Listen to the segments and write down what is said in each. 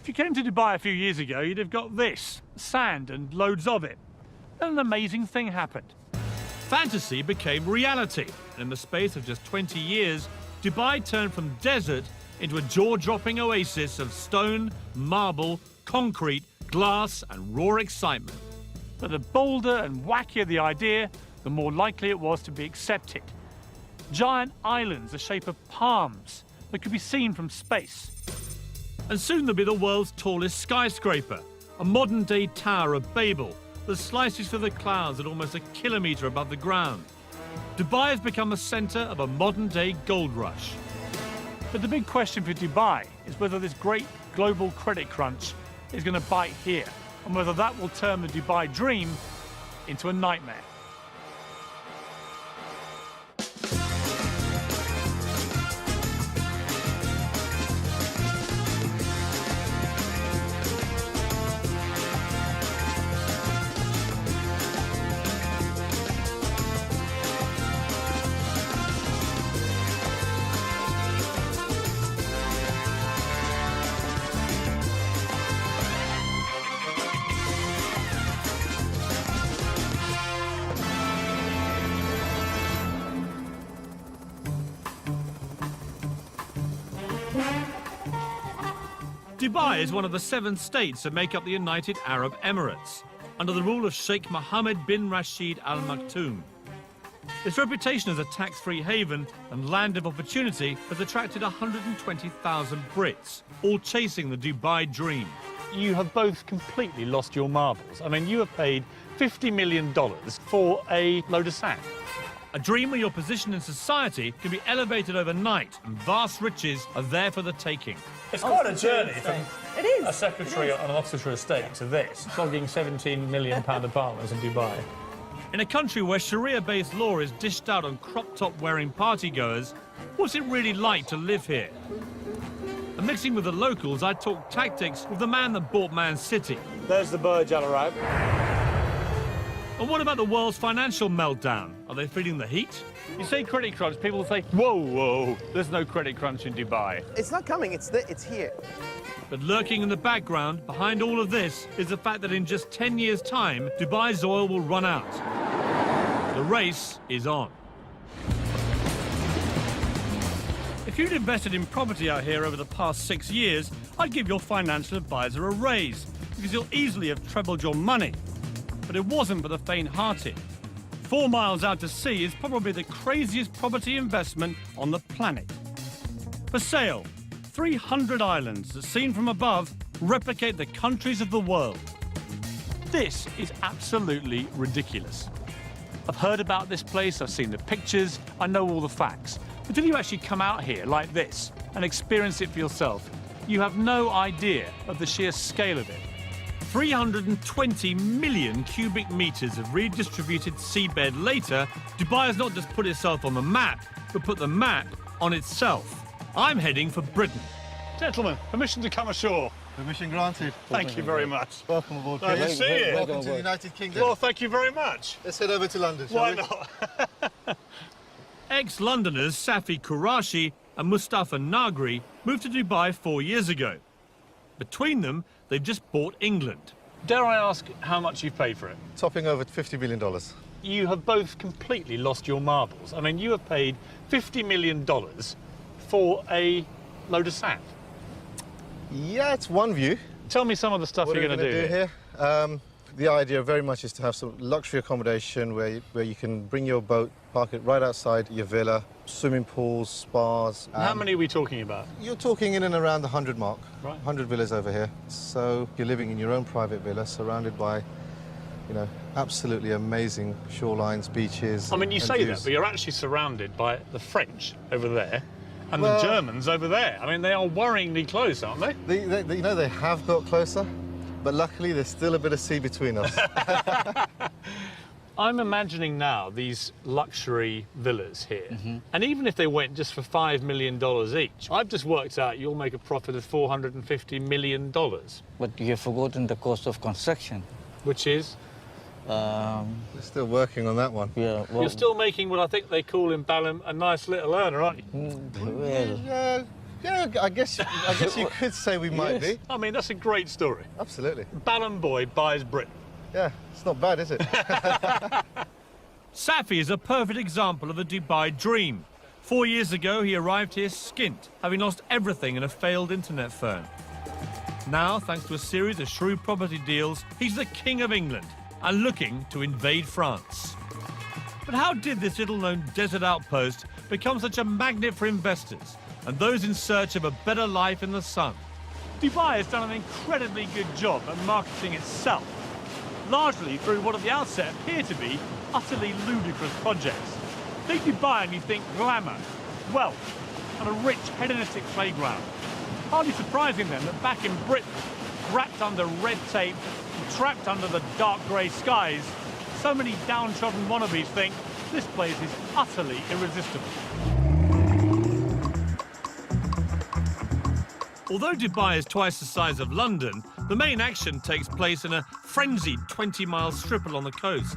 If you came to Dubai a few years ago, you'd have got this, sand and loads of it. Then an amazing thing happened. Fantasy became reality, and in the space of just 20 years, Dubai turned from desert into a jaw-dropping oasis of stone, marble, concrete, glass and raw excitement. But the bolder and wackier the idea, the more likely it was to be accepted. Giant islands the shape of palms that could be seen from space. And soon there'll be the world's tallest skyscraper, a modern-day Tower of Babel that slices through the clouds at almost a kilometre above the ground. Dubai has become a centre of a modern-day gold rush. But the big question for Dubai is whether this great global credit crunch is going to bite here, and whether that will turn the Dubai dream into a nightmare. Dubai is one of the 7 states that make up the United Arab Emirates, under the rule of Sheikh Mohammed bin Rashid Al Maktoum. Its reputation as a tax-free haven and land of opportunity has attracted 120,000 Brits, all chasing the Dubai dream. You have both completely lost your marbles. I mean, you have paid $50 million for a load of sand. A dream where your position in society can be elevated overnight and vast riches are there for the taking. It's quite a journey from a secretary on an Oxfordshire estate to this, flogging £17 million apartments in Dubai. In a country where Sharia-based law is dished out on crop-top wearing partygoers, what's it really like to live here? And mixing with the locals, I talk tactics with the man that bought Man City. There's the Burj Al Arab. And what about the world's financial meltdown? Are they feeling the heat? You say credit crunch, people say, whoa, whoa, there's no credit crunch in Dubai. It's not coming, it's here. But lurking in the background, behind all of this, is the fact that in just 10 years' time, Dubai's oil will run out. The race is on. If you'd invested in property out here over the past 6 years, I'd give your financial advisor a raise, because you'll easily have trebled your money. But it wasn't for the faint-hearted. 4 miles out to sea is probably the craziest property investment on the planet. For sale, 300 islands that, seen from above, replicate the countries of the world. This is absolutely ridiculous. I've heard about this place, I've seen the pictures, I know all the facts. Until you actually come out here like this and experience it for yourself, you have no idea of the sheer scale of it. 320 million cubic metres of redistributed seabed later, Dubai has not just put itself on the map, but put the map on itself. I'm heading for Britain. Gentlemen, permission to come ashore. Permission granted. Thank you very much. Welcome aboard. Nice to see you. Welcome to the United Kingdom. Well, thank you very much. Let's head over to London, shall Why we? not? Ex-Londoners Safi Qureshi and Mustafa Nagri moved to Dubai 4 years ago. Between them, they've just bought England. Dare I ask how much you've paid for it? Topping over $50 million. You have both completely lost your marbles. I mean, you have paid $50 million for a load of sand. Yeah, it's one view. Tell me some of the stuff What you're are we going to do here? The idea very much is to have some luxury accommodation where you can bring your boat, park it right outside your villa, swimming pools, spas. How many are we talking about? You're talking in and around the 100 mark. Right. 100 villas over here. So you're living in your own private villa, surrounded by, you know, absolutely amazing shorelines, beaches. I mean, you and say views. that, but you're actually surrounded by the French over there and Well- the Germans over there. I mean, they are worryingly close, aren't they? You know, they have got closer, but luckily there's still a bit of sea between us. I'm imagining now these luxury villas here, and even if they went just for $5 million each, I've just worked out you'll make a profit of $450 million, But you have forgotten the cost of construction. which is... We're still working on that one. Yeah, You're still making what I think they call in Balham a nice little earner, aren't you? well, Yeah, Yeah, I guess you could say we might be. I mean, that's a great story. Absolutely. Ballon boy buys Britain. Yeah, it's not bad, is it? Safi is a perfect example of the Dubai dream. 4 years ago, he arrived here skint, having lost everything in a failed internet firm. Now, thanks to a series of shrewd property deals, he's the King of England and looking to invade France. But how did this little-known desert outpost become such a magnet for investors and those in search of a better life in the sun? Dubai has done an incredibly good job at marketing itself, largely through what at the outset appear to be utterly ludicrous projects. Think Dubai and you think glamour, wealth, and a rich hedonistic playground. Hardly surprising then that back in Britain, wrapped under red tape and trapped under the dark grey skies, so many downtrodden wannabes think this place is utterly irresistible. Although Dubai is twice the size of London, the main action takes place in a frenzied 20-mile strip along the coast.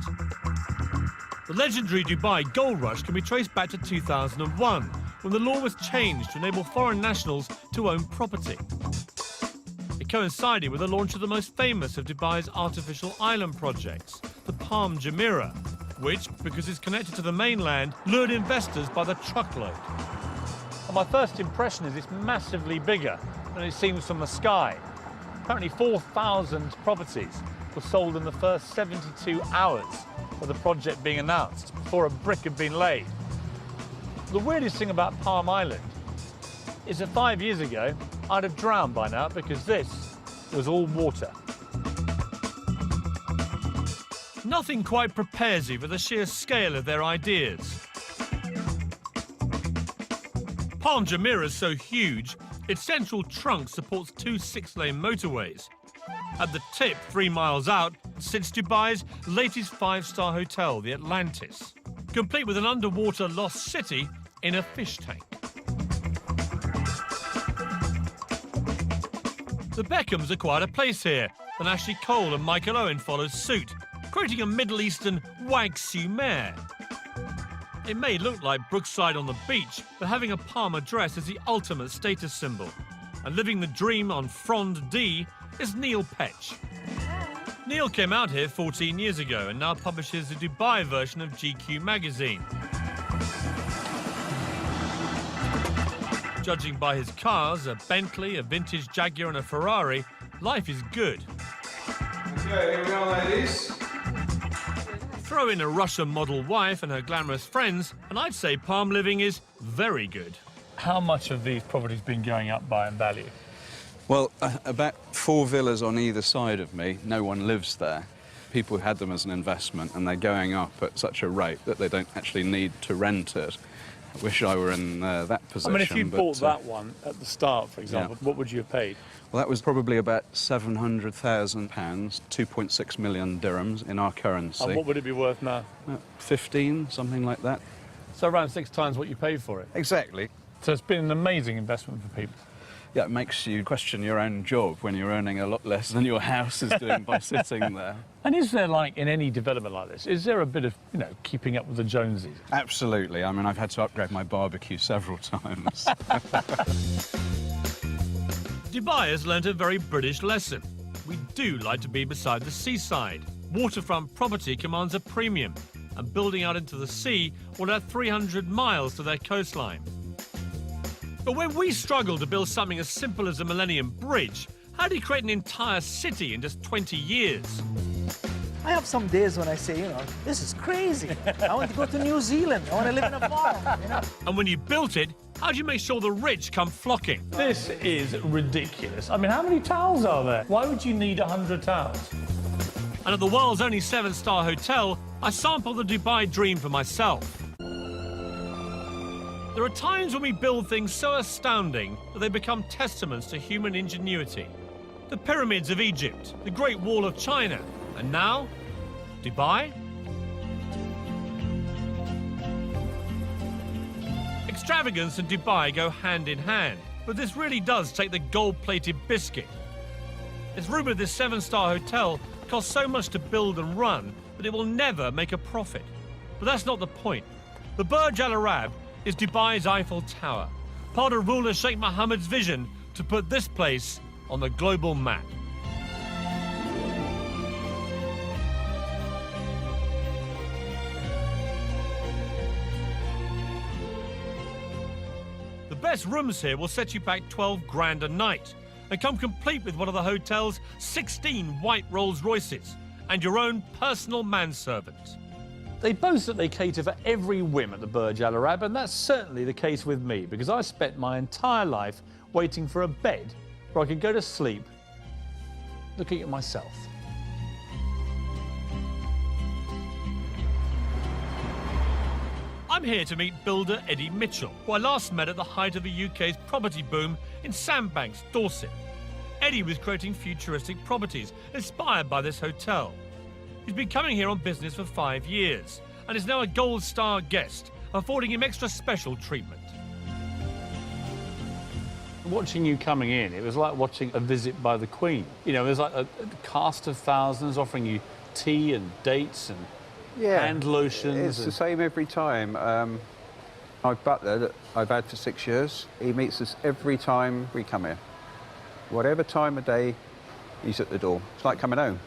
The legendary Dubai Gold Rush can be traced back to 2001, when the law was changed to enable foreign nationals to own property. It coincided with the launch of the most famous of Dubai's artificial island projects, the Palm Jumeirah, which, because it's connected to the mainland, lured investors by the truckload. And my first impression is it's massively bigger than it seems from the sky. Apparently 4,000 properties were sold in the first 72 hours of the project being announced, before a brick had been laid. The weirdest thing about Palm Island is that 5 years ago, I'd have drowned by now because this was all water. Nothing quite prepares you for the sheer scale of their ideas. Palm Jumeirah is so huge, its central trunk supports 2 6-lane motorways. At the tip, 3 miles out, sits Dubai's latest 5-star hotel, the Atlantis, complete with an underwater lost city in a fish tank. The Beckhams acquired a place here, and Ashley Cole and Michael Owen followed suit, creating a Middle Eastern Wag-Sumer. It may look like Brookside on the beach, but having a Palm address is the ultimate status symbol. And living the dream on Frond D is Neil Petch. Neil came out here 14 years ago and now publishes the Dubai version of GQ magazine. Judging by his cars, a Bentley, a vintage Jaguar and a Ferrari, life is good. Okay, here we are, ladies. Throw in a Russian model wife and her glamorous friends, and I'd say Palm living is very good. How much have these properties been going up by in value? Well, about 4 villas on either side of me. No one lives there. People had them as an investment, and they're going up at such a rate that they don't actually need to rent it. I wish I were in that position. I mean, if you bought that one at the start, for example, what would you have paid? Well, that was probably about £700,000, 2.6 million dirhams in our currency. And what would it be worth now? 15, something like that. So around 6 times what you paid for it. Exactly. So it's been an amazing investment for people. Yeah, it makes you question your own job when you're earning a lot less than your house is doing by sitting there. And is there, like, in any development like this, is there a bit of, you know, keeping up with the Joneses? Absolutely. I mean, I've had to upgrade my barbecue several times. Dubai has learnt a very British lesson. We do like to be beside the seaside. Waterfront property commands a premium, and building out into the sea will add 300 miles to their coastline. But when we struggle to build something as simple as a Millennium Bridge, how do you create an entire city in just 20 years? I have some days when I say, you know, this is crazy. I want to go to New Zealand. I want to live in a farm, you know. And when you built it, how do you make sure the rich come flocking? This is ridiculous. I mean, how many towels are there? Why would you need 100 towels? And at the world's only 7-star hotel, I sampled the Dubai dream for myself. There are times when we build things so astounding that they become testaments to human ingenuity. The pyramids of Egypt, the Great Wall of China, and now, Dubai? Extravagance and Dubai go hand in hand, but this really does take the gold-plated biscuit. It's rumoured this 7-star hotel costs so much to build and run that it will never make a profit. But that's not the point. The Burj Al Arab is Dubai's Eiffel Tower, part of ruler Sheikh Mohammed's vision to put this place on the global map. The best rooms here will set you back 12 grand a night and come complete with one of the hotel's 16 white Rolls Royces and your own personal manservant. They boast that they cater for every whim at the Burj Al Arab, and that's certainly the case with me, because I spent my entire life waiting for a bed where I could go to sleep looking at myself. I'm here to meet builder Eddie Mitchell, who I last met at the height of the UK's property boom in Sandbanks, Dorset. Eddie was creating futuristic properties inspired by this hotel. He's been coming here on business for 5 years and is now a Gold Star guest, affording him extra special treatment. Watching you coming in, it was like watching a visit by the Queen. You know, it was like a cast of thousands offering you tea and dates and hand lotions. It's the same every time. My butler that I've had for 6 years, he meets us every time we come here. Whatever time of day, he's at the door. It's like coming home.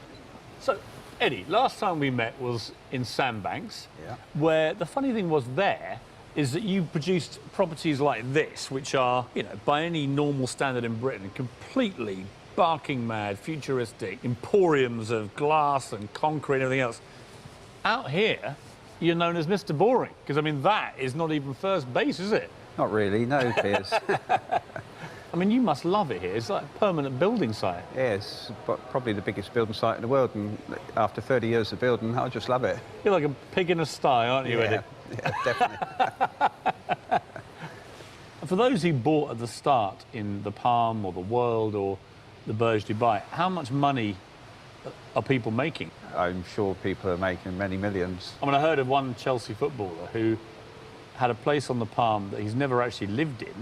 So, Eddie, last time we met was in Sandbanks, Yeah. where the funny thing was there is that you produced properties like this, which are, you know, by any normal standard in Britain, completely barking mad, futuristic emporiums of glass and concrete and everything else. Out here, you're known as Mr. Boring, because, I mean, that is not even first base, is it? Not really, no, Piers. I mean, you must love it here. It's like a permanent building site. Yes, but probably the biggest building site in the world, and after 30 years of building, I just love it. You're like a pig in a sty, aren't you, Eddie? Yeah, definitely. For those who bought at the start in the Palm or the World or the Burj Dubai, how much money are people making? I'm sure people are making many millions. I mean, I heard of one Chelsea footballer who had a place on the Palm that he's never actually lived in.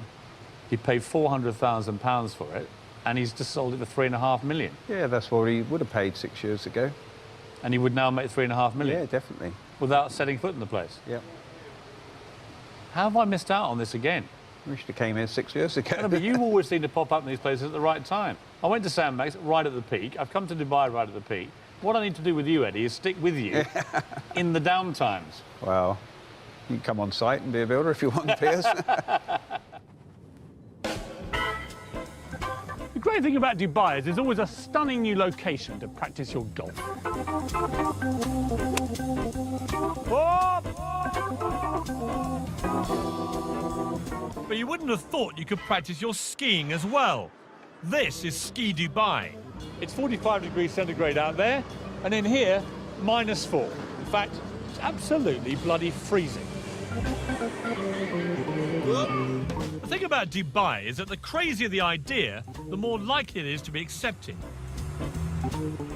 He paid £400,000 for it, and he's just sold it for £3.5 million. Yeah, that's what he would have paid 6 years ago. And he would now make £3.5 million? Yeah, definitely. Without setting foot in the place? Yeah. How have I missed out on this again? We should have came here 6 years ago. No, but you always seem to pop up in these places at the right time. I went to Sandbanks right at the peak. I've come to Dubai right at the peak. What I need to do with you, Eddie, is stick with you in the down times. Well, you can come on site and be a builder if you want, Piers. The great thing about Dubai is there's always a stunning new location to practice your golf. But you wouldn't have thought you could practice your skiing as well. This is Ski Dubai. It's 45 degrees centigrade out there, and in here, -4. In fact, it's absolutely bloody freezing. The thing about Dubai is that the crazier the idea, the more likely it is to be accepted.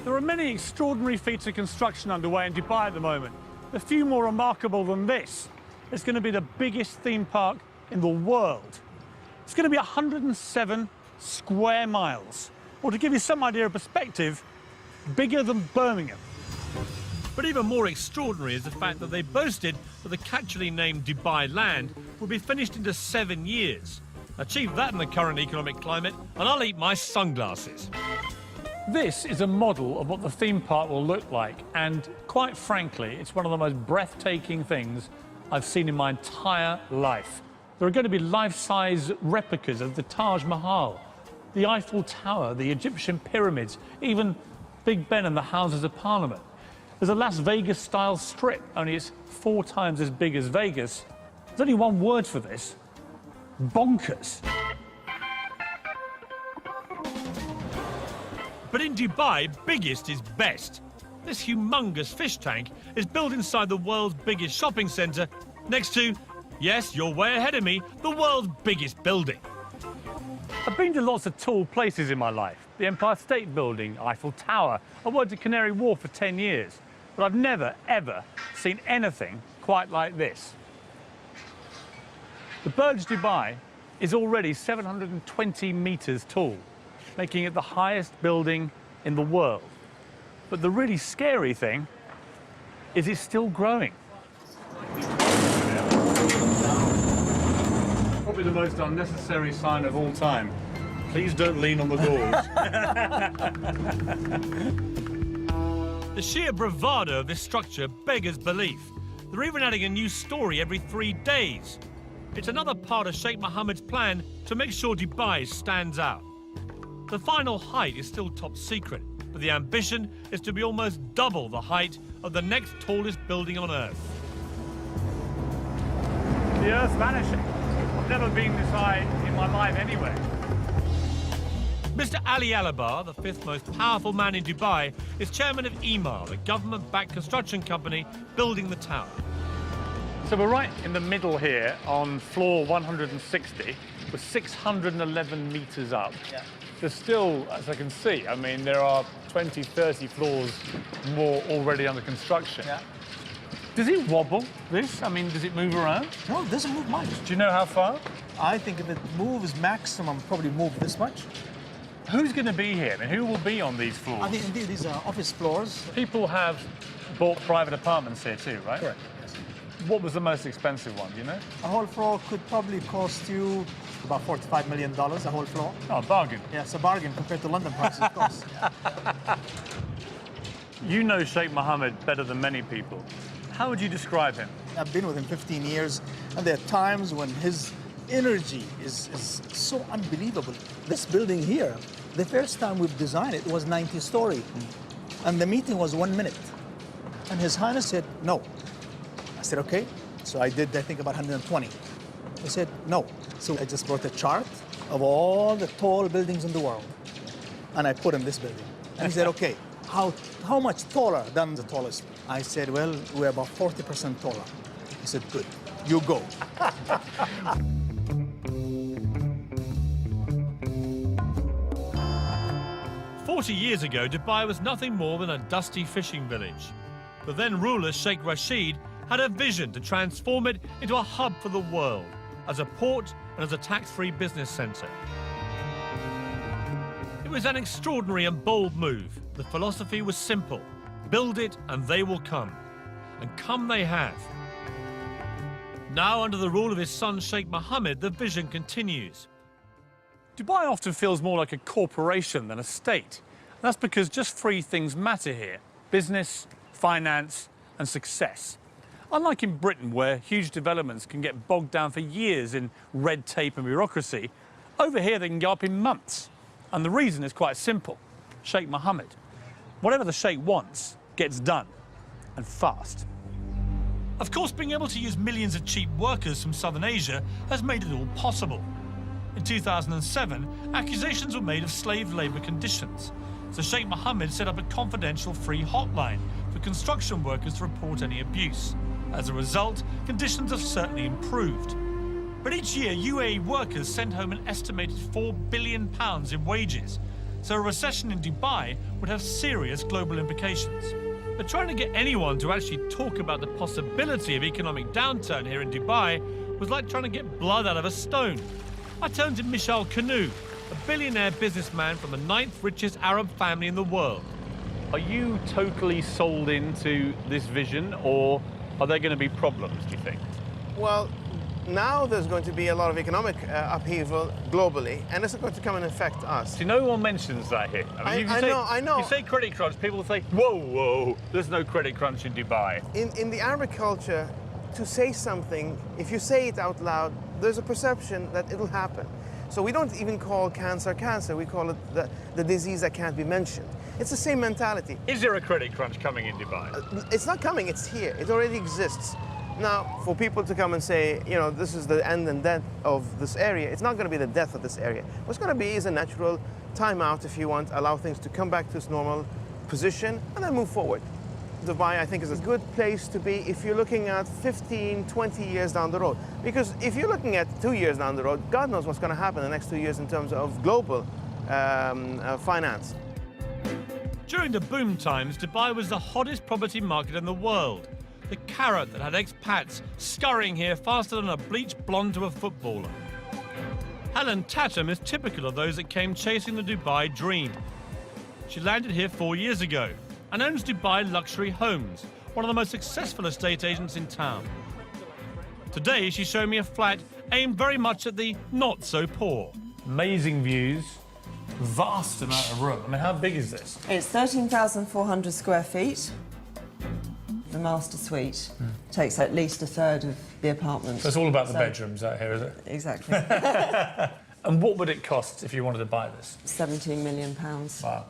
There are many extraordinary feats of construction underway in Dubai at the moment. A few more remarkable than this. It's going to be the biggest theme park in the world. It's going to be 107 square miles. Or to give you some idea of perspective, bigger than Birmingham. But even more extraordinary is the fact that they boasted that the catchily named Dubai Land would be finished into 7 years. Achieve that in the current economic climate, and I'll eat my sunglasses. This is a model of what the theme park will look like, and quite frankly, it's one of the most breathtaking things I've seen in my entire life. There are going to be life-size replicas of the Taj Mahal, the Eiffel Tower, the Egyptian pyramids, even Big Ben and the Houses of Parliament. There's a Las Vegas-style strip, only it's 4 times as big as Vegas. There's only one word for this: bonkers. But in Dubai, biggest is best. This humongous fish tank is built inside the world's biggest shopping centre, next to, yes, you're way ahead of me, the world's biggest building. I've been to lots of tall places in my life. The Empire State Building, Eiffel Tower. I worked at Canary Wharf for 10 years. But I've never, ever seen anything quite like this. The Burj Dubai is already 720 metres tall, making it the highest building in the world. But the really scary thing is it's still growing. be the most unnecessary sign of all time. Please don't lean on the doors. The sheer bravado of this structure beggars belief. They're even adding a new story every 3 days. It's another part of Sheikh Mohammed's plan to make sure Dubai stands out. The final height is still top secret, but the ambition is to be almost double the height of the next tallest building on Earth. The Earth's vanishing. I've never been this high in my life anyway. Mr. Ali Alabar, the 5th most powerful man in Dubai, is chairman of Emaar, the government-backed construction company building the tower. So we're right in the middle here on floor 160. We're 611 meters up. Yeah. There's still, as I can see, I mean, there are 20, 30 floors more already under construction. Yeah. Does it wobble, this? I mean, does it move around? No, it doesn't move much. Do you know how far? I think if it moves maximum, probably move this much. Who's going to be here? I mean, who will be on these floors? I think indeed these are office floors. People have bought private apartments here too, right? Correct. Yes. What was the most expensive one, do you know? A whole floor could probably cost you about $45 million, a whole floor. Oh, bargain. Yeah, it's a bargain compared to London prices, of course. You know Sheikh Mohammed better than many people. How would you describe him? I've been with him 15 years, and there are times when his energy is so unbelievable. This building here, the first time we've designed it was 90-story, and the meeting was 1 minute. And His Highness said, no. I said, okay. So I did, I think, about 120. He said, no. So I just brought a chart of all the tall buildings in the world, and I put in this building. And he said, okay, how much taller than the tallest? I said, well, we're about 40% taller. He said, good, you go. 40 years ago, Dubai was nothing more than a dusty fishing village. The then ruler, Sheikh Rashid, had a vision to transform it into a hub for the world, as a port and as a tax-free business centre. It was an extraordinary and bold move. The philosophy was simple: build it and they will come. And come they have. Now, under the rule of his son Sheikh Mohammed, the vision continues. Dubai often feels more like a corporation than a state. That's because just three things matter here: business, finance, and success. Unlike in Britain, where huge developments can get bogged down for years in red tape and bureaucracy, over here they can go up in months. And the reason is quite simple: Sheikh Mohammed. Whatever the Sheikh wants gets done, and fast. Of course, being able to use millions of cheap workers from Southern Asia has made it all possible. In 2007, accusations were made of slave labour conditions, so Sheikh Mohammed set up a confidential free hotline for construction workers to report any abuse. As a result, conditions have certainly improved. But each year, UAE workers send home an estimated £4 billion in wages, so a recession in Dubai would have serious global implications. But trying to get anyone to actually talk about the possibility of economic downturn here in Dubai was like trying to get blood out of a stone. I turned to Michel Kanu, a billionaire businessman from the 9th richest Arab family in the world. Are you totally sold into this vision, or are there going to be problems, do you think? Well, now there's going to be a lot of economic upheaval globally, and it's going to come and affect us. See, no one mentions that here. I know. You say credit crunch, people will say, whoa, there's no credit crunch in Dubai. In the Arabic culture, to say something, if you say it out loud, there's a perception that it'll happen. So we don't even call cancer cancer, we call it the disease that can't be mentioned. It's the same mentality. Is there a credit crunch coming in Dubai? It's not coming, it's here. It already exists. Now, for people to come and say, you know, this is the end and death of this area, it's not going to be the death of this area. What's going to be is a natural timeout, if you want, allow things to come back to its normal position and then move forward. Dubai, I think, is a good place to be if you're looking at 15, 20 years down the road. Because if you're looking at 2 years down the road, God knows what's going to happen in the next 2 years in terms of global finance. During the boom times, Dubai was the hottest property market in the world. The carrot that had expats scurrying here faster than a bleached blonde to a footballer. Helen Tatum is typical of those that came chasing the Dubai dream. She landed here 4 years ago and owns Dubai Luxury Homes, one of the most successful estate agents in town. Today, she showed me a flat aimed very much at the not-so-poor. Amazing views, vast amount of room. I mean, how big is this? It's 13,400 square feet. The master suite takes at least a third of the apartment. So it's all about the bedrooms out here, is it? Exactly. And what would it cost if you wanted to buy this? £17 million. Wow.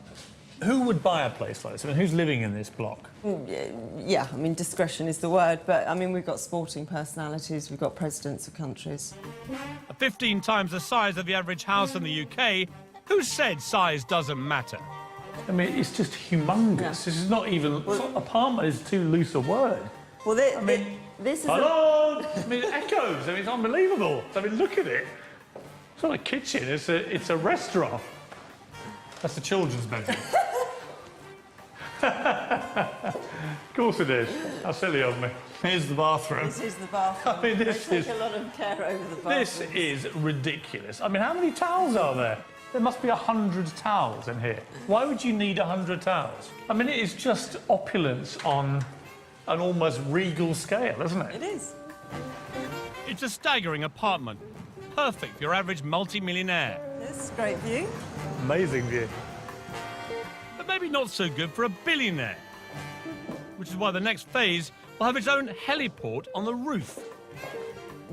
Who would buy a place like this? I mean, who's living in this block? Yeah, I mean, discretion is the word, but I mean, we've got sporting personalities, we've got presidents of countries. 15 times the size of the average house in the UK. Who said size doesn't matter? I mean, it's just humongous. Yeah. This is not even... apartment is too loose a word. Well, this is hello! I mean, it echoes. I mean, it's unbelievable. I mean, look at it. It's not a kitchen, it's a restaurant. That's the children's bedroom. Of course it is. How silly of me. Here's the bathroom. This is the bathroom. I mean, this they is... take a lot of care over the bathroom. This is ridiculous. I mean, how many towels are there? There must be 100 towels in here. Why would you need 100 towels? I mean, it is just opulence on an almost regal scale, isn't it? It is. It's a staggering apartment. Perfect for your average multi-millionaire. This great view. Amazing view. But maybe not so good for a billionaire. Which is why the next phase will have its own heliport on the roof.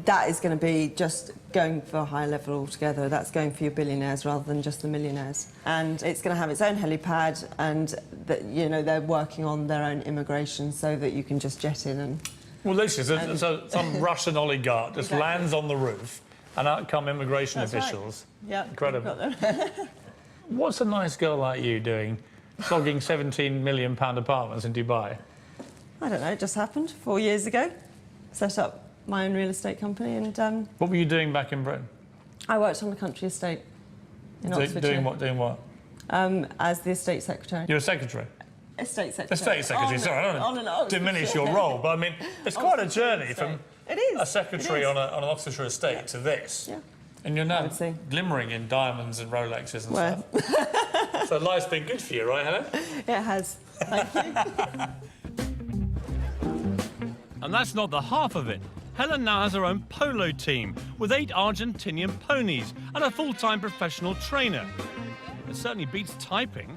That is going to be just going for a higher level altogether. That's going for your billionaires rather than just the millionaires. And it's going to have its own helipad, and you know, they're working on their own immigration so that you can just jet in and... Well, this is so some Russian oligarch just lands on the roof, and out come immigration officials. Right. Yeah, incredible. What's a nice girl like you doing, flogging £17 million apartments in Dubai? I don't know, it just happened 4 years ago. Set up my own real estate company, and What were you doing back in Britain? I worked on a country estate in Oxfordshire. Doing what? Doing what? As the estate secretary. You're a secretary? Estate secretary. Estate secretary, sorry, I don't want to diminish your role, but I mean, it's quite a journey from a secretary on an Oxfordshire estate to this. Yeah. And you're now glimmering in diamonds and Rolexes and stuff. So life's been good for you, right, Helen? It has. Thank you. And that's not the half of it. Helen now has her own polo team with 8 Argentinian ponies and a full-time professional trainer. It certainly beats typing.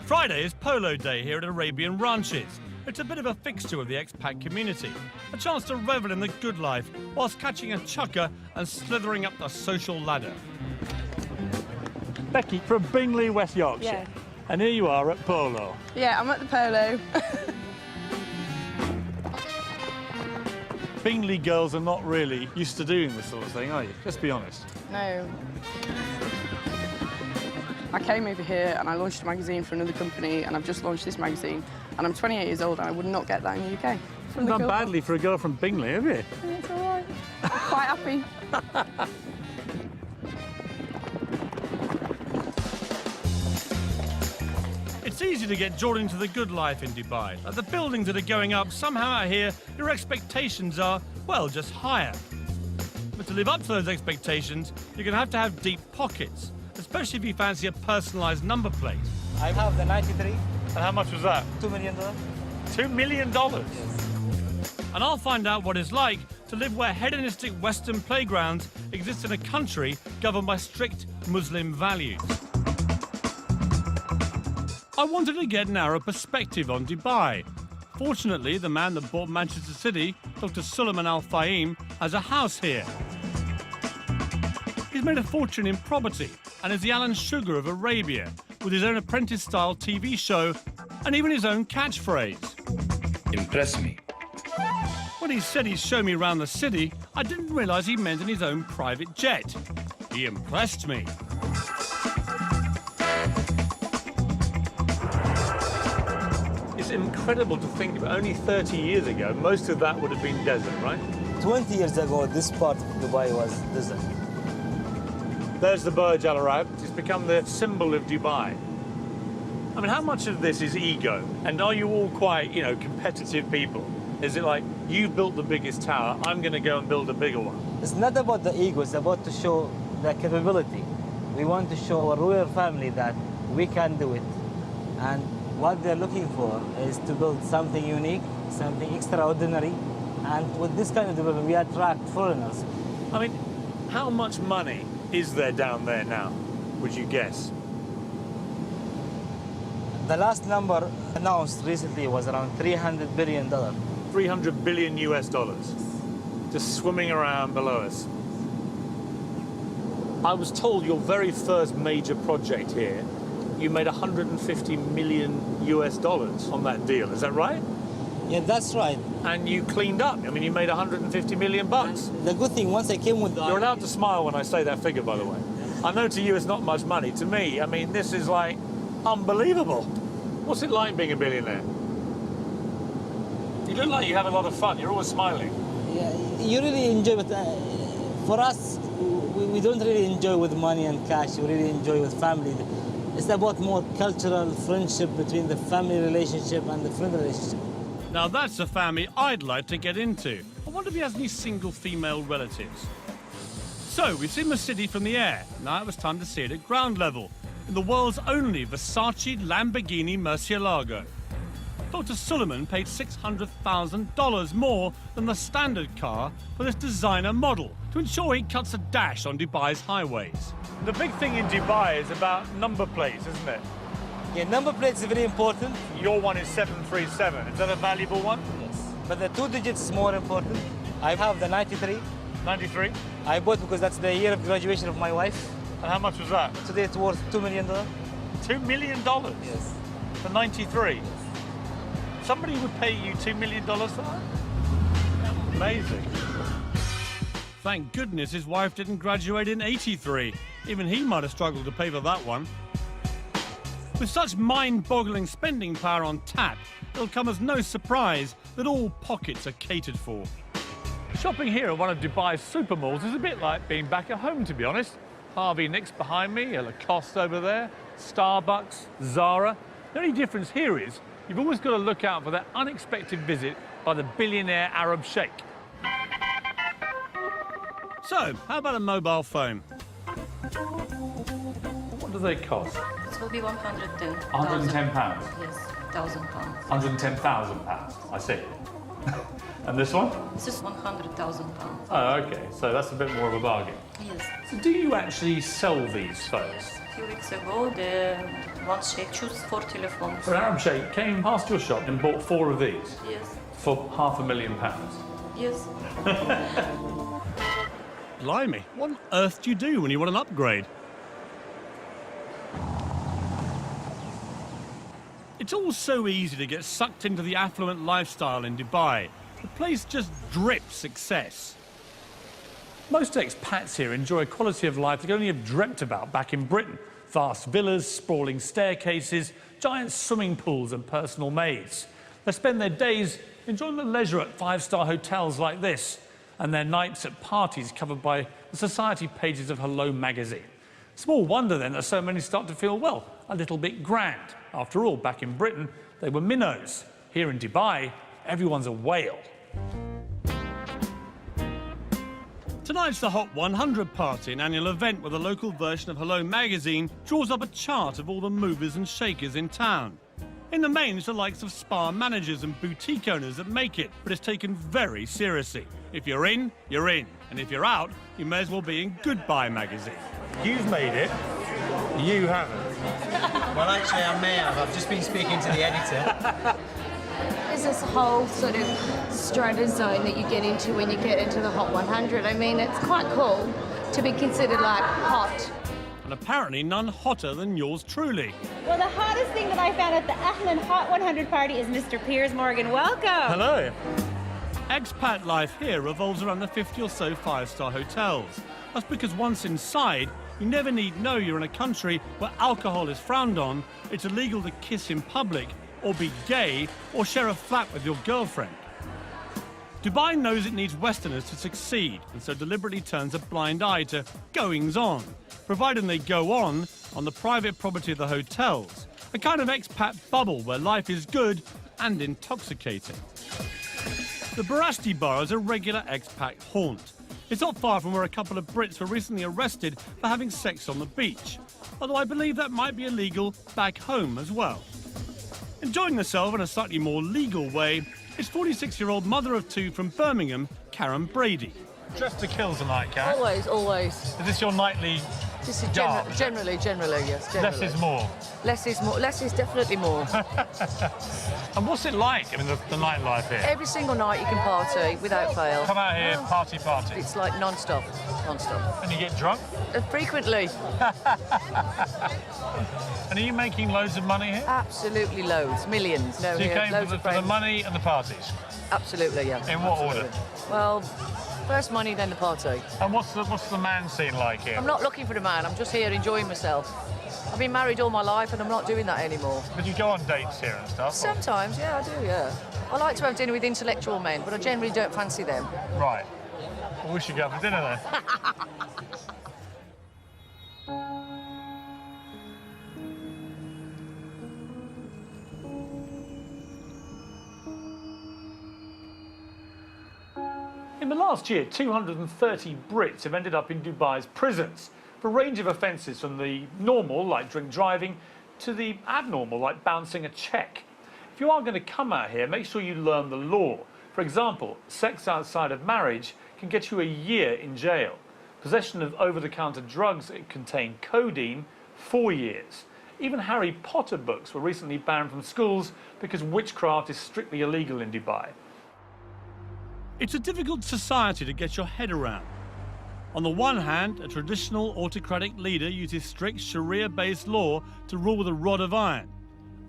Friday is polo day here at Arabian Ranches. It's a bit of a fixture of the expat community. A chance to revel in the good life whilst catching a chukker and slithering up the social ladder. Becky from Bingley, West Yorkshire. Yeah. And here you are at polo. Yeah, I'm at the polo. Bingley girls are not really used to doing this sort of thing, are you? Let's be honest. No. I came over here and I launched a magazine for another company, and I've just launched this magazine, and I'm 28 years old and I would not get that in the UK. You've done badly for a girl from Bingley, have you? It's all right. Quite happy. It's easy to get drawn into the good life in Dubai. Like the buildings that are going up, somehow out here, your expectations are, well, just higher. But to live up to those expectations, you're going to have deep pockets, especially if you fancy a personalised number plate. I have the 93. And how much was that? $2 million. $2 million? Yes. And I'll find out what it's like to live where hedonistic Western playgrounds exist in a country governed by strict Muslim values. I wanted to get an Arab perspective on Dubai. Fortunately, the man that bought Manchester City, Dr. Suleiman Al Fahim, has a house here. He's made a fortune in property and is the Alan Sugar of Arabia, with his own apprentice-style TV show and even his own catchphrase. Impress me. When he said he'd show me around the city, I didn't realise he meant in his own private jet. He impressed me. It's incredible to think about. Only 30 years ago, most of that would have been desert, right? 20 years ago, this part of Dubai was desert. There's the Burj Al Arab. It's become the symbol of Dubai. I mean, how much of this is ego? And are you all quite, you know, competitive people? Is it like, you built the biggest tower, I'm going to go and build a bigger one? It's not about the ego, it's about to show the capability. We want to show our royal family that we can do it. And what they're looking for is to build something unique, something extraordinary, And with this kind of development, we attract foreigners. I mean, how much money is there down there now, would you guess? The last number announced recently was around $300 billion. 300 billion US dollars, just swimming around below us. I was told your very first major project here, you made 150 million US dollars on that deal, is that right? Yeah, that's right. And you cleaned up, I mean, you made 150 million bucks. The good thing, once I came with the... You're allowed to smile when I say that figure, by the way. I know to you it's not much money. To me, I mean, this is like unbelievable. What's it like being a billionaire? You look like you have a lot of fun. You're always smiling. Yeah, you really enjoy it. For us, we don't really enjoy with money and cash. We really enjoy with family. It's about more cultural friendship between the family relationship and the friend relationship. Now that's a family I'd like to get into. I wonder if he has any single female relatives. So we've seen the city from the air. Now it was time to see it at ground level, in the world's only Versace Lamborghini Murcielago. Dr. Suleiman paid $600,000 more than the standard car for this designer model to ensure he cuts a dash on Dubai's highways. The big thing in Dubai is about number plates, isn't it? Yeah, number plates is very important. Your one is 737. Is that a valuable one? Yes. But the 2 digits is more important. I have the 93. 93? I bought because that's the year of graduation of my wife. And how much was that? Today it's worth $2 million. $2 million? Yes. For 93? Somebody would pay you $2 million for that? Amazing. Thank goodness his wife didn't graduate in '83. Even he might have struggled to pay for that one. With such mind-boggling spending power on tap, it'll come as no surprise that all pockets are catered for. Shopping here at one of Dubai's super malls is a bit like being back at home, to be honest. Harvey Nicks behind me, a Lacoste over there, Starbucks, Zara. The only difference here is you've always got to look out for that unexpected visit by the billionaire Arab sheikh. So, how about a mobile phone? What do they cost? It will be 110. £110? Yes, £1,000. £110,000, I see. And this one? This is £100,000. Oh, okay, so that's a bit more of a bargain. Yes. So do you actually sell these phones? A few weeks ago, the one sheikh chose 4 telephones. So an Arab sheikh came past your shop and bought 4 of these? Yes. For £500,000? Yes. Blimey, what on earth do you do when you want an upgrade? It's all so easy to get sucked into the affluent lifestyle in Dubai. The place just drips success. Most expats here enjoy a quality of life they could only have dreamt about back in Britain. Vast villas, sprawling staircases, giant swimming pools and personal maids. They spend their days enjoying the leisure at 5-star hotels like this, and their nights at parties covered by the society pages of Hello magazine. Small wonder then that so many start to feel, well, a little bit grand. After all, back in Britain, they were minnows. Here in Dubai, everyone's a whale. Tonight's the Hot 100 party, an annual event where the local version of Hello magazine draws up a chart of all the movers and shakers in town. In the main, it's the likes of spa managers and boutique owners that make it, but it's taken very seriously. If you're in, you're in. And if you're out, you may as well be in Goodbye magazine. You've made it. You haven't. Well, actually, I may have. I've just been speaking to the editor. There's this whole sort of strata zone that you get into when you get into the Hot 100. I mean, it's quite cool to be considered like hot. And apparently none hotter than yours truly. Well, the hottest thing that I found at the Ahlan Hot 100 party is Mr. Piers Morgan. Welcome. Hello. Expat life here revolves around the 50 or so 5-star hotels. That's because once inside, you never need know you're in a country where alcohol is frowned on, it's illegal to kiss in public, or be gay, or share a flat with your girlfriend. Dubai knows it needs Westerners to succeed, and so deliberately turns a blind eye to goings-on, providing they go on the private property of the hotels, a kind of expat bubble where life is good and intoxicating. The Barasti Bar is a regular expat haunt. It's not far from where a couple of Brits were recently arrested for having sex on the beach, although I believe that might be illegal back home as well. Enjoying yourself in a slightly more legal way, It's 46-year-old mother of two from Birmingham, Karen Brady. Dressed to kill tonight, Karen. Always, always. Is this your nightly This is garb? generally, yes. Generally. Less is more. Less is more. Less is definitely more. And what's it like? I mean, the nightlife here. Every single night you can party without fail. Come out here, party. It's like non-stop. And you get drunk? Frequently. And are you making loads of money here? Absolutely loads, millions. No, So you here, came loads for of the friends. money and the parties? Absolutely, yeah. In what Absolutely. order? Well, first money, then the party. And what's the man scene like here? I'm not looking for a man. I'm just here enjoying myself. I've been married all my life, and I'm not doing that anymore. But you go on dates here and stuff? Sometimes, yeah, I do, yeah. I like to have dinner with intellectual men, but I generally don't fancy them. Right. Well, we should go for dinner then. In the last year, 230 Brits have ended up in Dubai's prisons for a range of offences, from the normal, like drink driving, to the abnormal, like bouncing a cheque. If you are going to come out here, make sure you learn the law. For example, sex outside of marriage can get you a year in jail. Possession of over-the-counter drugs that contain codeine, 4 years. Even Harry Potter books were recently banned from schools because witchcraft is strictly illegal in Dubai. It's a difficult society to get your head around. On the one hand, a traditional autocratic leader uses strict Sharia-based law to rule with a rod of iron.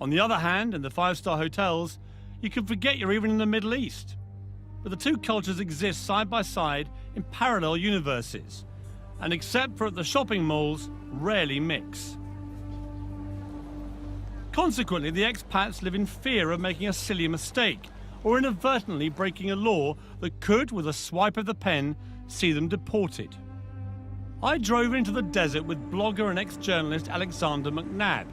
On the other hand, in the five-star hotels, you can forget you're even in the Middle East. But the two cultures exist side by side in parallel universes, and except for at the shopping malls, rarely mix. Consequently, the expats live in fear of making a silly mistake or inadvertently breaking a law that could, with a swipe of the pen, see them deported. I drove into the desert with blogger and ex-journalist Alexander McNabb.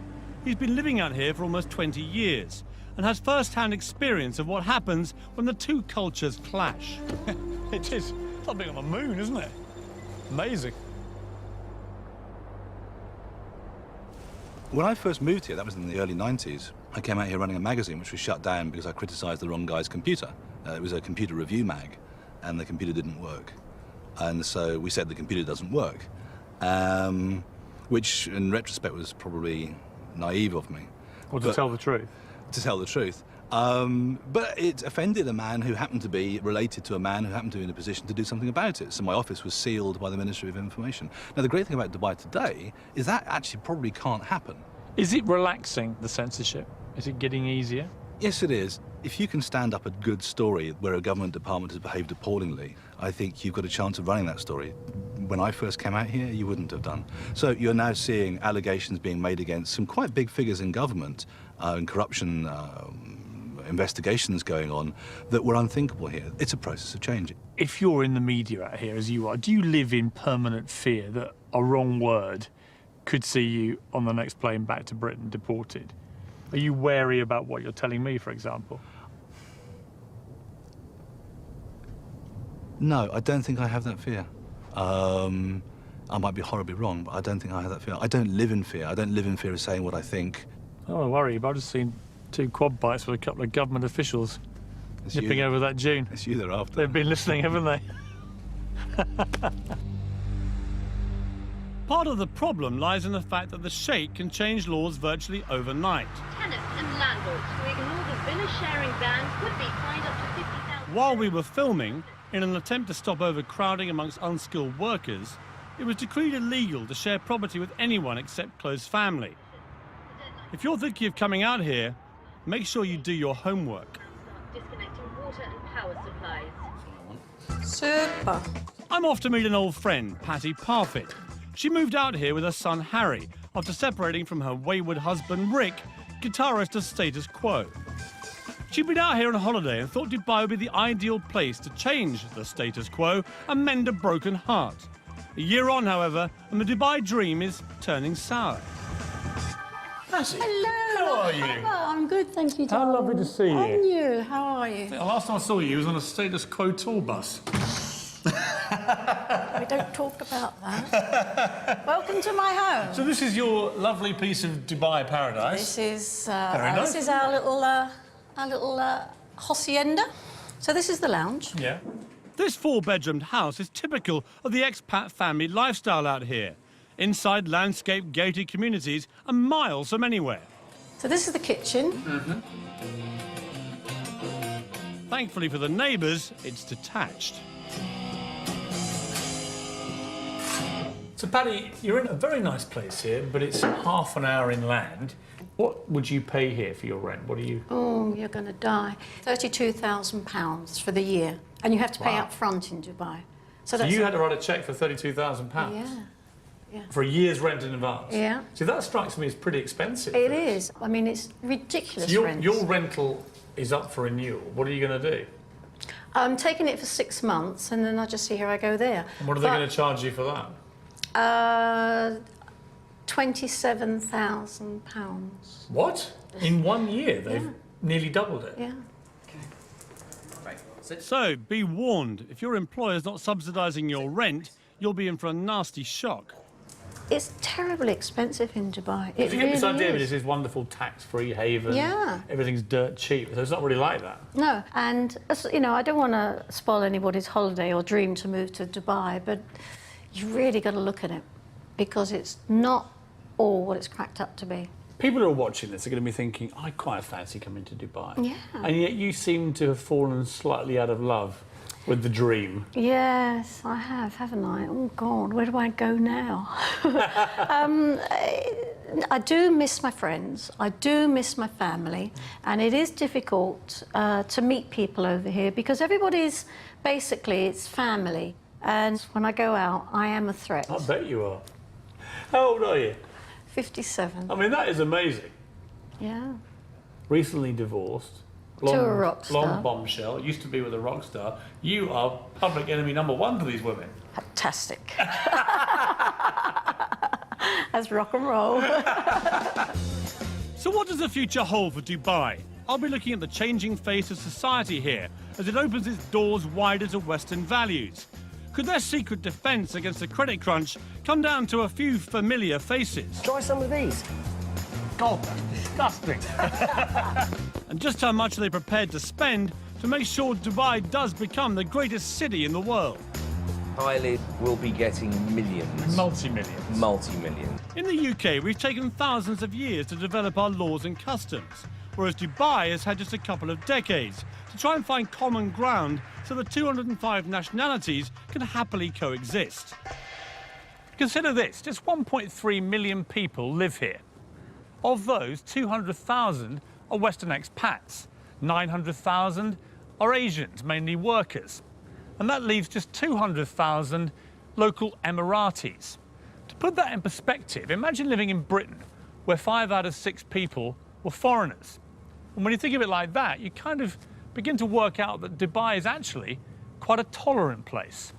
He's been living out here for almost 20 years and has first-hand experience of what happens when the two cultures clash. It is. It's like being on the moon, isn't it? Amazing. When I first moved here, that was in the early 90s, I came out here running a magazine which was shut down because I criticised the wrong guy's computer. It was a computer review mag, and the computer didn't work. And so we said the computer doesn't work, which in retrospect was probably naive of me. Or to tell the truth. To tell the truth. But it offended a man who happened to be related to a man who happened to be in a position to do something about it. So my office was sealed by the Ministry of Information. Now, the great thing about Dubai today is that actually probably can't happen. Is it relaxing, the censorship? Is it getting easier? Yes, it is. If you can stand up a good story where a government department has behaved appallingly, I think you've got a chance of running that story. When I first came out here, you wouldn't have done. So you're now seeing allegations being made against some quite big figures in government and corruption investigations going on that were unthinkable here. It's a process of change. If you're in the media out here, as you are, do you live in permanent fear that a wrong word could see you on the next plane back to Britain deported? Are you wary about what you're telling me, for example? No, I don't think I have that fear. I might be horribly wrong, but I don't think I have that fear. I don't live in fear. I don't live in fear of saying what I think. I don't worry, but I've just seen 2 quad bikes with a couple of government officials nipping over that dune. It's you they're after. They've been listening, haven't they? Part of the problem lies in the fact that the Sheikh can change laws virtually overnight. Tenants and landlords who ignore the villa sharing ban could be fined up to 50,000. While we were filming, in an attempt to stop overcrowding amongst unskilled workers, it was decreed illegal to share property with anyone except close family. If you're thinking of coming out here, make sure you do your homework. Disconnecting water and power supplies. Super. I'm off to meet an old friend, Patty Parfitt. She moved out here with her son Harry after separating from her wayward husband Rick, guitarist of Status Quo. She'd been out here on holiday and thought Dubai would be the ideal place to change the status quo and mend a broken heart. A year on, however, and the Dubai dream is turning sour. Patty, Hello. how are you? Oh, I'm good, thank you, How Tom. lovely to see you. And you, how are you? The last time I saw you was on a Status Quo tour bus. We don't talk about that. Welcome to my home. So this is your lovely piece of Dubai paradise. This is Very nice. this is our little hacienda. So this is the lounge. Yeah. This four-bedroomed house is typical of the expat family lifestyle out here. Inside landscape gated communities are miles from anywhere. So this is the kitchen. Thankfully for the neighbours, it's detached. So, Paddy, you're in a very nice place here, but it's half an hour inland. What would you pay here for your rent? What do you... Oh, you're going to die. £32,000 for the year. And you have to pay Wow. up front in Dubai. So you had to write a cheque for £32,000? Yeah. For a year's rent in advance? Yeah. See, that strikes me as pretty expensive. It is. I mean, it's ridiculous So rent. your rental is up for renewal. What are you going to do? I'm taking it for 6 months, and then I just see how I go there. And what are they going to charge you for that? £27,000. What? In 1 year, they've nearly doubled it? Yeah. So, be warned, if your employer's not subsidising your rent, you'll be in for a nasty shock. It's terribly expensive in Dubai. It If you get this really idea of is. this wonderful tax-free haven, Yeah. everything's dirt cheap, so it's not really like that. No, and you know, I don't want to spoil anybody's holiday or dream to move to Dubai, but you really got to look at it because it's not all what it's cracked up to be. People who are watching this are going to be thinking, I quite fancy coming to Dubai. Yeah. And yet you seem to have fallen slightly out of love with the dream. Yes, I have, haven't I? Oh God, where do I go now? I do miss my friends. I do miss my family, and it is difficult to meet people over here because everybody's basically it's family. And when I go out, I am a threat. I bet you are. How old are you? 57. I mean, that is amazing. Yeah. Recently divorced. To a rock star. Long bombshell. Used to be with a rock star. You are public enemy #1 for these women. Fantastic. That's rock and roll. So what does the future hold for Dubai? I'll be looking at the changing face of society here as it opens its doors wider to Western values. Could their secret defence against the credit crunch come down to a few familiar faces? Try some of these. God, that's disgusting. And just how much are they prepared to spend to make sure Dubai does become the greatest city in the world? Eyelid will be getting millions. Multi-millions. Multi-millions. In the UK, we've taken thousands of years to develop our laws and customs, whereas Dubai has had just a couple of decades to try and find common ground so the 205 nationalities can happily coexist. Consider this, just 1.3 million people live here. Of those, 200,000 are Western expats, 900,000 are Asians, mainly workers, and that leaves just 200,000 local Emiratis. To put that in perspective, imagine living in Britain, where 5 out of 6 people were foreigners. And when you think of it like that, you kind of begin to work out that Dubai is actually quite a tolerant place.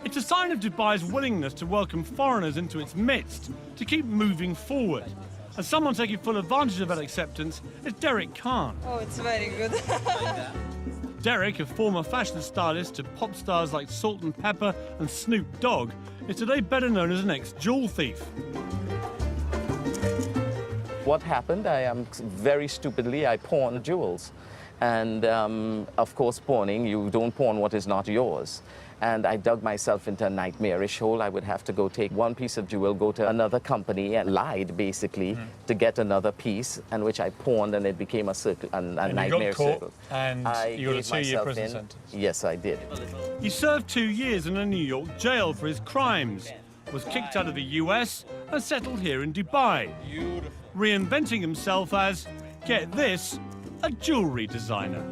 It's a sign of Dubai's willingness to welcome foreigners into its midst, to keep moving forward. And someone taking full advantage of that acceptance is Derek Khan. Oh, it's very good. Derek, a former fashion stylist to pop stars like Salt and Pepper and Snoop Dogg, is today better known as an ex-jewel thief. What happened, very stupidly, I pawned jewels. And of course, pawning, you don't pawn what is not yours. And I dug myself into a nightmarish hole. I would have to go take one piece of jewel, go to another company and lied, basically, to get another piece, and which I pawned, and it became a circle, a nightmare circle. And you got a 2-year prison sentence. Yes, I did. He served 2 years in a New York jail for his crimes, was kicked out of the US and settled here in Dubai, reinventing himself as, get this, a jewellery designer.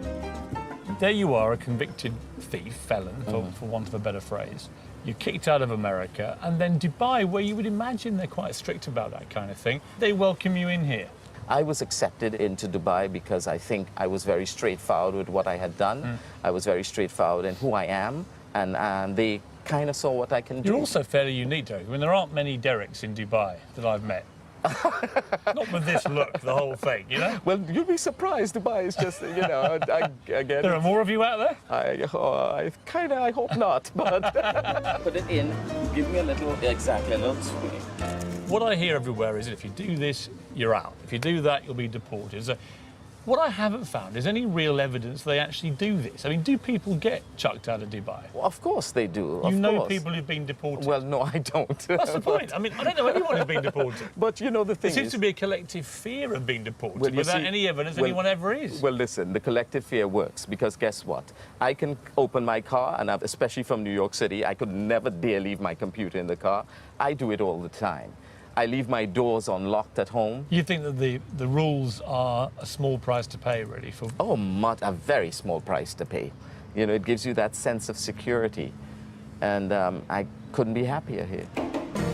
There you are, a convicted thief, felon, for want of a better phrase. You're kicked out of America, and then Dubai, where you would imagine they're quite strict about that kind of thing, they welcome you in here. I was accepted into Dubai because I think I was very straightforward with what I had done. I was very straightforward in who I am, and they kind of saw what I can do. You're also fairly unique, Derek. I mean, there aren't many Dereks in Dubai that I've met. Not with this look, the whole thing, you know? Well, you'll be surprised. Dubai is just, you know, again... There are more of you out there? I hope not, but... Put it in, give me a little, exactly, a little swing. What I hear everywhere is that if you do this, you're out. If you do that, you'll be deported. So what I haven't found is any real evidence they actually do this. I mean, do people get chucked out of Dubai? Well, of course they do. You of know course. people who've been deported? Well, no, I don't. That's the point. I mean, I don't know anyone who's been deported. But, you know, the thing There seems is... to be a collective fear of being deported Well, you without see- any evidence well- anyone ever is. Well, listen, the collective fear works because guess what? I can open my car, and especially from New York City, I could never dare leave my computer in the car. I do it all the time. I leave my doors unlocked at home. You think that the rules are a small price to pay, really? For Oh, a very small price to pay. You know, it gives you that sense of security. And I couldn't be happier here.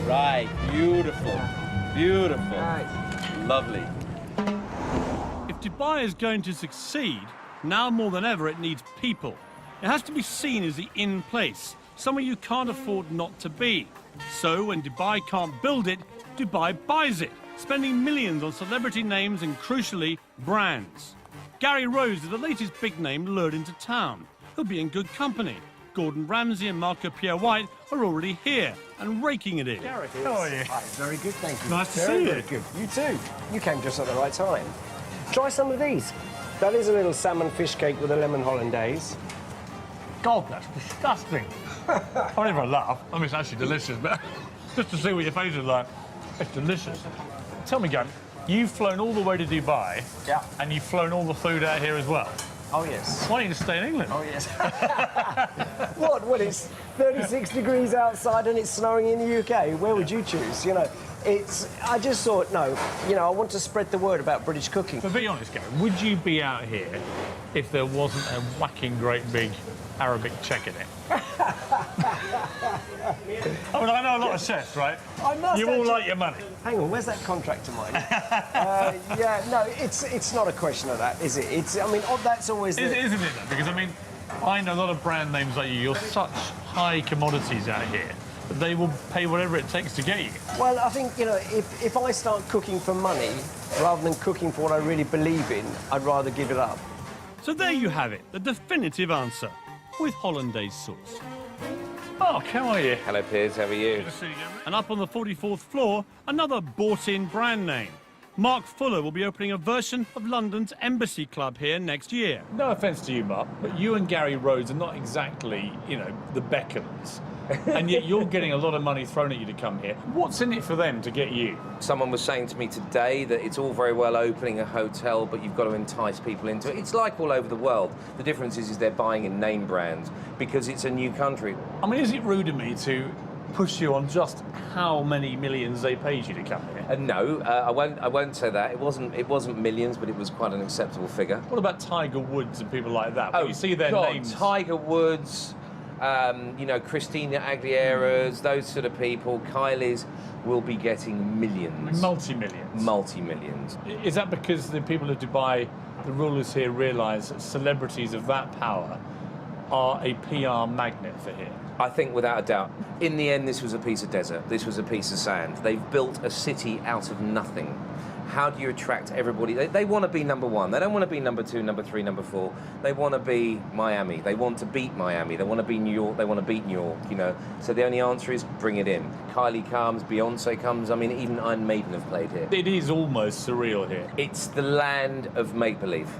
Right, beautiful. Beautiful. Right. Lovely. If Dubai is going to succeed, now more than ever it needs people. It has to be seen as the in place, somewhere you can't afford not to be. So when Dubai can't build it, Dubai buys it, spending millions on celebrity names and, crucially, brands. Gary Rose is the latest big name lured into town. He'll be in good company. Gordon Ramsay and Marco Pierre White are already here and raking it in. Gary, how are you? Hi, very good, thank you. Nice to Very, see very you. good. You too. You came just at the right time. Try some of these. That is a little salmon fish cake with a lemon hollandaise. God, that's disgusting. I don't even laugh. I mean, it's actually delicious, but just to see what your face is like, it's delicious. Tell me, Gary, you've flown all the way to Dubai. Yeah. And you've flown all the food out here as well. Oh, yes. Why don't you just stay in England? Oh, yes. What? Well, it's 36 degrees outside and it's snowing in the UK. Where would you choose? You know, I just thought, no, you know, I want to spread the word about British cooking. But be honest, Gary, would you be out here if there wasn't a whacking great big Arabic check in it? I mean, I know a lot of chefs, right? I must You all actually- like your money. Hang on, where's that contract of mine? Yeah, no, it's not a question of that, is it? I mean, that's always the... Isn't it, though? Because, I mean, I know a lot of brand names like you. You're such high commodities out here that they will pay whatever it takes to get you. Well, I think, you know, if I start cooking for money rather than cooking for what I really believe in, I'd rather give it up. So there you have it, the definitive answer, with hollandaise sauce. Mark, how are you? Hello, Piers. How are you? And up on the 44th floor, another bought-in brand name. Mark Fuller will be opening a version of London's Embassy Club here next year. No offence to you, Mark, but you and Gary Rhodes are not exactly, you know, the Beckhams. And yet you're getting a lot of money thrown at you to come here. What's in it for them to get you? Someone was saying to me today that it's all very well opening a hotel, but you've got to entice people into it. It's like all over the world. The difference is they're buying in name brands because it's a new country. I mean, is it rude of me to push you on just how many millions they paid you to come here? No, I won't say that. It wasn't millions, but it was quite an acceptable figure. What about Tiger Woods and people like that? Oh, When you see their God, names. Tiger Woods, you know, Christina Aguilera's, those sort of people, Kylie's will be getting millions. Multi-millions. Multi-millions. Is that because the people of Dubai, the rulers here, realise that celebrities of that power are a PR magnet for here? I think without a doubt. In the end, this was a piece of desert. This was a piece of sand. They've built a city out of nothing. How do you attract everybody? They want to be number one. They don't want to be number two, number three, number four. They want to be Miami. They want to beat Miami. They want to be New York. They want to beat New York, you know. So the only answer is bring it in. Kylie comes, Beyonce comes. I mean, even Iron Maiden have played here. It is almost surreal here. It's the land of make-believe.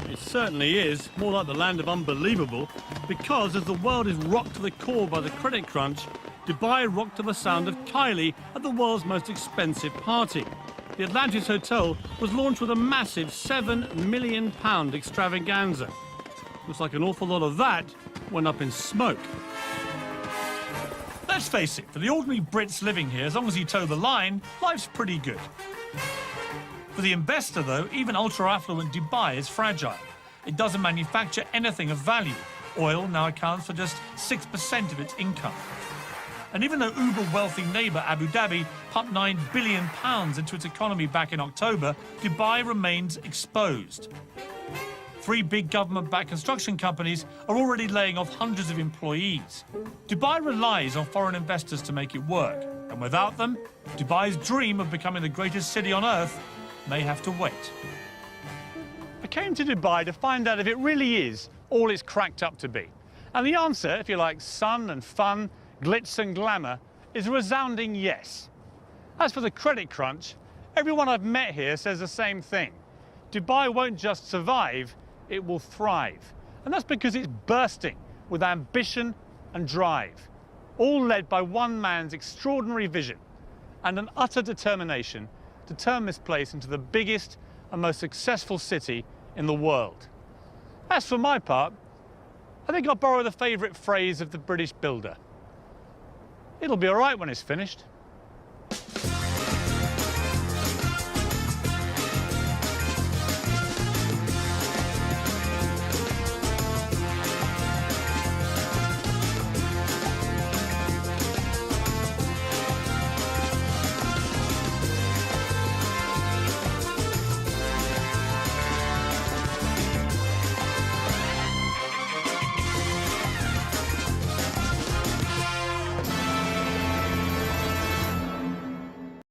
It certainly is, more like the land of unbelievable, because as the world is rocked to the core by the credit crunch, Dubai rocked to the sound of Kylie at the world's most expensive party. The Atlantis Hotel was launched with a massive £7 million extravaganza. Looks like an awful lot of that went up in smoke. Let's face it, for the ordinary Brits living here, as long as you toe the line, life's pretty good. For the investor, though, even ultra-affluent Dubai is fragile. It doesn't manufacture anything of value. Oil now accounts for just 6% of its income. And even though uber-wealthy neighbour Abu Dhabi pumped £9 billion into its economy back in October, Dubai remains exposed. 3 big government-backed construction companies are already laying off hundreds of employees. Dubai relies on foreign investors to make it work, and without them, Dubai's dream of becoming the greatest city on earth may have to wait. I came to Dubai to find out if it really is all it's cracked up to be. And the answer, if you like sun and fun, glitz and glamour, is a resounding yes. As for the credit crunch, everyone I've met here says the same thing. Dubai won't just survive, it will thrive. And that's because it's bursting with ambition and drive, all led by one man's extraordinary vision and an utter determination to turn this place into the biggest and most successful city in the world. As for my part, I think I'll borrow the favourite phrase of the British builder. It'll be all right when it's finished.